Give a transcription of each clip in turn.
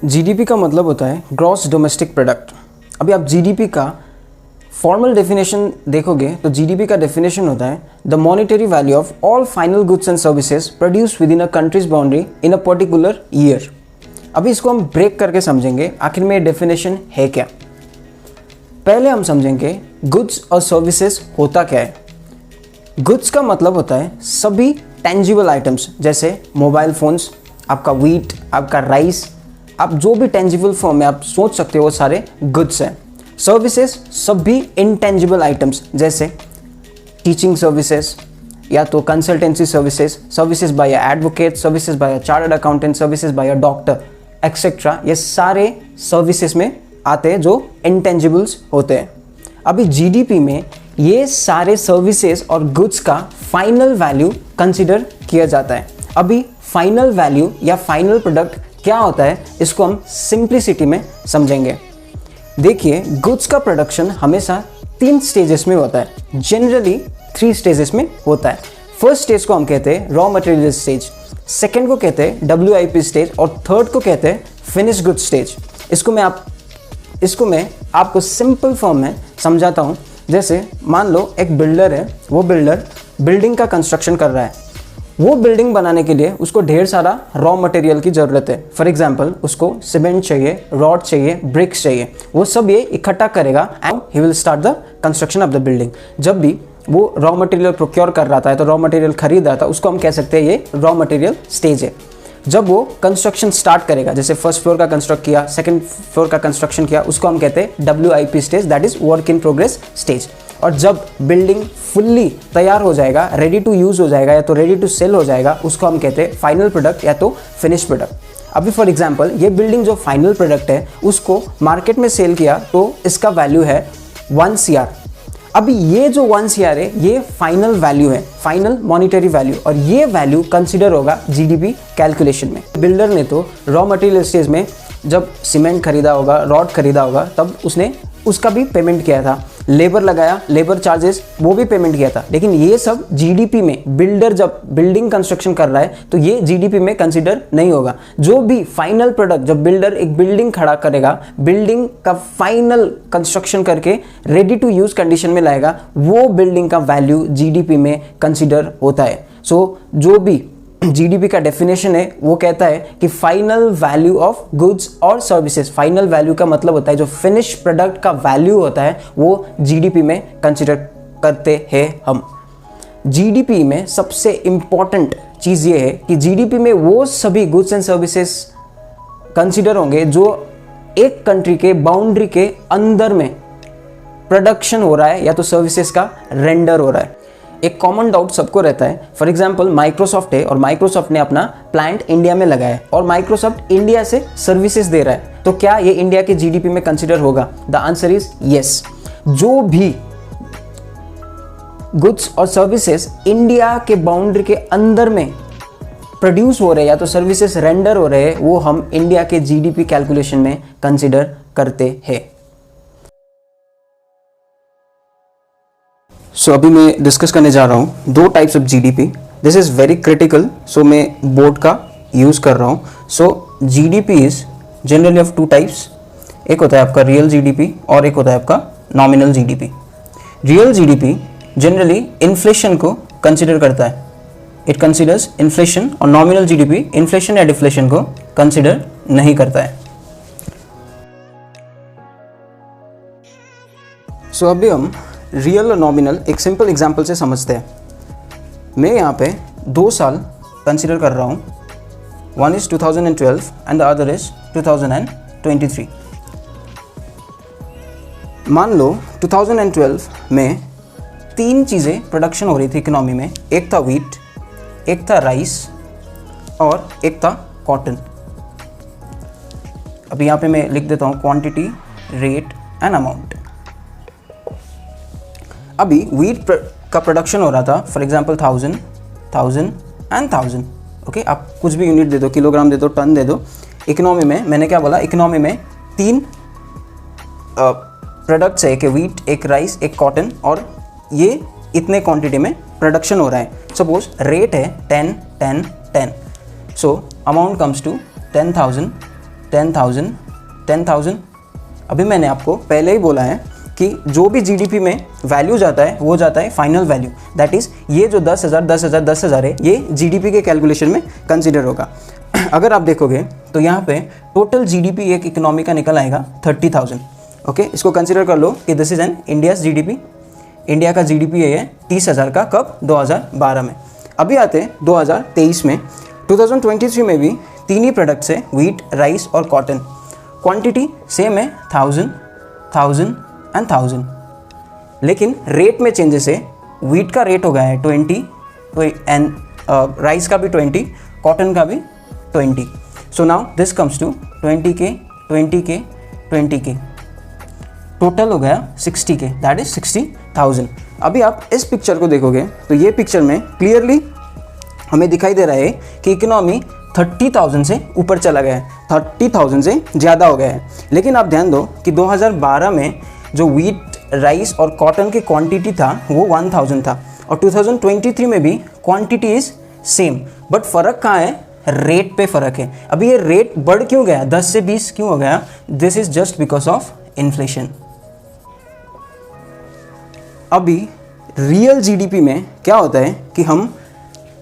GDP का मतलब होता है ग्रॉस डोमेस्टिक प्रोडक्ट। अभी आप जीडीपी का फॉर्मल डेफिनेशन देखोगे तो जीडीपी का डेफिनेशन होता है the monetary value of all final goods and services produce with in a countries boundary in a particular year. अभी इसको हम ब्रेक करके समझेंगे आखिर में ये डेफिनेशन है क्या। पहले हम समझेंगे गुड्स और सर्विसेज होता क्या है। गुड्स का मतलब होता है सभी टेंजिबल आइटम्स, जैसे मोबाइल फोन्स, आपका व्हीट, आपका राइस, आप जो भी टेंजिबल फॉर्म में आप सोच सकते हो वो सारे गुड्स हैं। सर्विसेज सभी इनटेंजिबल आइटम्स, जैसे टीचिंग सर्विसेज या तो consultancy services, services by advocate, services by chartered accountant, services by doctor etcetera, ये सारे सर्विसेज में आते हैं जो इंटेंजिबल्स होते हैं। अभी जीडीपी में ये सारे सर्विसेज और गुड्स का फाइनल वैल्यू कंसिडर किया जाता है। अभी फाइनल वैल्यू या फाइनल प्रोडक्ट क्या होता है इसको हम सिंप्लिसिटी में समझेंगे। देखिए, गुड्स का प्रोडक्शन हमेशा 3 स्टेजेस में होता है, जनरली 3 स्टेजेस में होता है। फर्स्ट स्टेज को हम कहते हैं रॉ मटेरियल स्टेज, सेकेंड को कहते हैं WIP स्टेज और थर्ड को कहते हैं फिनिश गुड स्टेज। इसको मैं आपको सिंपल फॉर्म में समझाता हूँ। जैसे मान लो एक बिल्डर है, वो बिल्डर बिल्डिंग का कंस्ट्रक्शन कर रहा है। वो बिल्डिंग बनाने के लिए उसको ढेर सारा रॉ मटेरियल की ज़रूरत है। फॉर एग्जांपल उसको सीमेंट चाहिए, रॉड चाहिए, ब्रिक्स चाहिए, वो सब ये इकट्ठा करेगा and he will start the construction of the building. जब भी वो रॉ मटेरियल प्रोक्योर कर रहा था, तो रॉ मटेरियल खरीद रहा था, उसको हम कह सकते हैं ये रॉ मटेरियल स्टेज है। जब वो कंस्ट्रक्शन स्टार्ट करेगा, जैसे फर्स्ट फ्लोर का कंस्ट्रक्ट किया, सेकंड फ्लोर का कंस्ट्रक्शन किया, उसको हम कहते हैं WIP stage, that is work in progress stage. और जब बिल्डिंग फुल्ली तैयार हो जाएगा, रेडी टू यूज़ हो जाएगा या तो रेडी टू सेल हो जाएगा, उसको हम कहते हैं फाइनल प्रोडक्ट या तो फिनिश प्रोडक्ट। अभी फॉर एग्जांपल ये बिल्डिंग जो फाइनल प्रोडक्ट है उसको मार्केट में सेल किया तो इसका वैल्यू है 1 CR। अभी ये जो 1 CR है ये फाइनल वैल्यू है, फाइनल मॉनिटरी वैल्यू, और ये वैल्यू कंसिडर होगा जीडीपी कैलकुलेशन में। बिल्डर ने तो रॉ मटेरियल स्टेज में जब सीमेंट खरीदा होगा, रॉड खरीदा होगा, तब उसने उसका भी पेमेंट किया था, लेबर लगाया, लेबर चार्जेस वो भी पेमेंट किया था। लेकिन ये सब जीडीपी में, बिल्डर जब बिल्डिंग कंस्ट्रक्शन कर रहा है तो ये जीडीपी में कंसिडर नहीं होगा। जो भी फाइनल प्रोडक्ट, जब बिल्डर एक बिल्डिंग खड़ा करेगा, बिल्डिंग का फाइनल कंस्ट्रक्शन करके रेडी टू यूज कंडीशन में लाएगा, वो बिल्डिंग का वैल्यू जीडीपी में कंसिडर होता है। सो जो भी जीडीपी का डेफिनेशन है वो कहता है कि फाइनल वैल्यू ऑफ गुड्स और सर्विसेज, फाइनल वैल्यू का मतलब होता है जो फिनिश प्रोडक्ट का वैल्यू होता है वो जीडीपी में कंसिडर करते हैं हम। जीडीपी में सबसे इंपॉर्टेंट चीज़ ये है कि जीडीपी में वो सभी गुड्स एंड सर्विसेज कंसिडर होंगे जो एक कंट्री के बाउंड्री के अंदर में प्रोडक्शन हो रहा है या तो सर्विसेज का रेंडर हो रहा है। एक कॉमन डाउट सबको रहता है, फॉर एग्जांपल माइक्रोसॉफ्ट है और माइक्रोसॉफ्ट ने अपना प्लांट इंडिया में लगाया है और माइक्रोसॉफ्ट इंडिया से सर्विसेज दे रहा है, तो क्या ये इंडिया के जीडीपी में कंसिडर होगा? The answer is yes. जो भी गुड्स और सर्विसेज इंडिया के बाउंड्री के अंदर में प्रोड्यूस हो रहे हैं या तो सर्विसेज रेंडर हो रहे हैं, वो हम इंडिया के जीडीपी कैलकुलेशन में कंसिडर करते हैं। सो अभी मैं डिस्कस करने जा रहा हूँ 2 types of GDP. This is very critical, so मैं बोर्ड का यूज़ कर रहा हूँ। So GDP is generally of 2 types. एक होता है आपका रियल जीडीपी और एक होता है आपका nominal GDP. Real GDP generally inflation को कंसिडर करता है, इट कंसिडर्स इन्फ्लेशन, और नॉमिनल जीडीपी इन्फ्लेशन या डिफ्लेशन को कंसिडर नहीं करता है। सो अभी हम रियल और नॉमिनल एक सिंपल एग्जांपल से समझते हैं। मैं यहाँ पे 2 साल कंसिडर कर रहा हूँ, one is 2012 and the other is 2023। मान लो 2012 में 3 चीज़ें प्रोडक्शन हो रही थी इकोनॉमी में। एक था व्हीट, एक था राइस और एक था कॉटन। अभी यहाँ पे मैं लिख देता हूँ क्वांटिटी, रेट एंड अमाउंट। अभी व्हीट का प्रोडक्शन हो रहा था, फॉर एग्जांपल 1000, 1000 एंड 1000। ओके, आप कुछ भी यूनिट दे दो, किलोग्राम दे दो, टन दे दो। इकोनॉमी में मैंने क्या बोला, इकोनॉमी में 3 प्रोडक्ट्स है, एक व्हीट, एक राइस, एक कॉटन, और ये इतने क्वांटिटी में प्रोडक्शन हो रहा है। सपोज रेट है 10, 10, 10, सो अमाउंट कम्स टू 10,000 10,000। अभी मैंने आपको पहले ही बोला है कि जो भी जीडीपी में वैल्यू जाता है वो जाता है फाइनल वैल्यू, दैट इज़ ये जो 10,000 है ये जीडीपी के कैलकुलेशन में कंसिडर होगा। अगर आप देखोगे तो यहाँ पे टोटल जीडीपी एक इकोनॉमी का निकल आएगा 30,000। ओके, इसको कंसिडर कर लो कि this is an India's GDP. India का जीडीपी ये है 30,000 का, कब? 2012 में। अभी आते हैं 2023 में। 2023 में भी तीन ही प्रोडक्ट्स है, व्हीट, राइस और कॉटन। क्वांटिटी सेम है 1000 एंड 1000, लेकिन रेट में चेंजेस है। व्हीट का रेट हो गया है 20 एंड राइस का भी 20, कॉटन का भी 20। So now this comes to 20K, 20K, 20K, total हो गया 60K, दैट इज 60,000। अभी आप इस पिक्चर को देखोगे तो ये पिक्चर में क्लियरली हमें दिखाई दे रहा है कि इकोनॉमी 30,000 से ऊपर चला गया है, 30,000 से ज़्यादा हो गया है। लेकिन आप ध्यान दो कि 2012 में जो व्हीट, राइस और कॉटन की क्वांटिटी था वो 1000 था, और 2023 में भी क्वांटिटी इज़ सेम, बट फ़र्क कहाँ है? रेट पे फ़र्क है। अभी ये रेट बढ़ क्यों गया, 10 से 20 क्यों हो गया? This is just because of inflation. अभी रियल जीडीपी में क्या होता है कि हम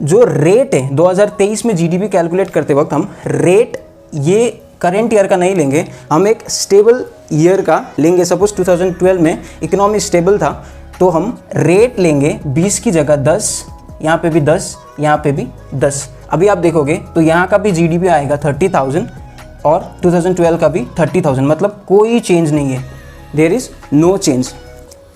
जो रेट है 2023 में जीडीपी कैलकुलेट करते वक्त हम रेट ये करेंट ईयर का नहीं लेंगे, हम एक स्टेबल ईयर का लेंगे। सपोज 2012 में इकोनॉमी स्टेबल था तो हम रेट लेंगे 20 की जगह 10, यहाँ पे भी 10, यहाँ पे भी 10। अभी आप देखोगे तो यहाँ का भी जीडीपी आएगा 30,000 और 2012 का भी 30,000, मतलब कोई चेंज नहीं है, देयर इज़ नो चेंज।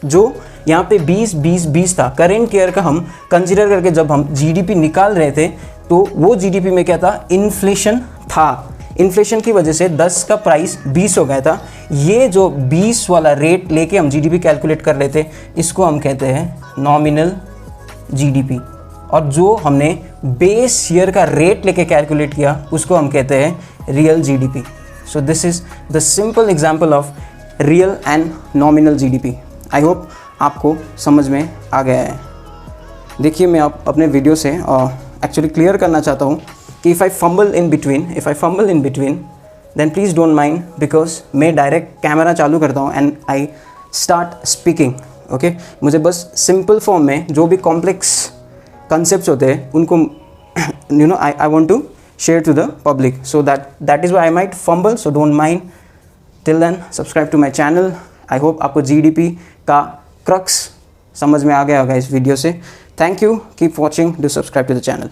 जो यहाँ पे 20 था करेंट ईयर का, हम कंसिडर करके जब हम जीडीपी निकाल रहे थे तो वो जीडीपी में क्या था? इन्फ्लेशन था। इन्फ्लेशन की वजह से 10 का प्राइस 20 हो गया था। ये जो 20 वाला रेट लेके हम जीडीपी कैलकुलेट कर रहे थे, इसको हम कहते हैं नॉमिनल जीडीपी, और जो हमने बेस ईयर का रेट लेके कैलकुलेट किया उसको हम कहते हैं real GDP. So this is the simple example of real and nominal GDP. I hope आपको समझ में आ गया है। देखिए, मैं आप अपने वीडियो से एक्चुअली क्लियर करना चाहता हूँ कि if I fumble in between then please don't mind, because मैं डायरेक्ट कैमरा चालू करता हूँ and I start speaking. Okay, मुझे बस सिंपल फॉर्म में जो भी कॉम्प्लेक्स कंसेप्ट्स होते हैं उनको I want to share to the public, so that is why I might fumble, so don't mind. Till then subscribe to my channel. I hope आपको GDP का क्रक्स समझ में आ गया होगा इस वीडियो से। Thank you, keep watching, do subscribe to the channel.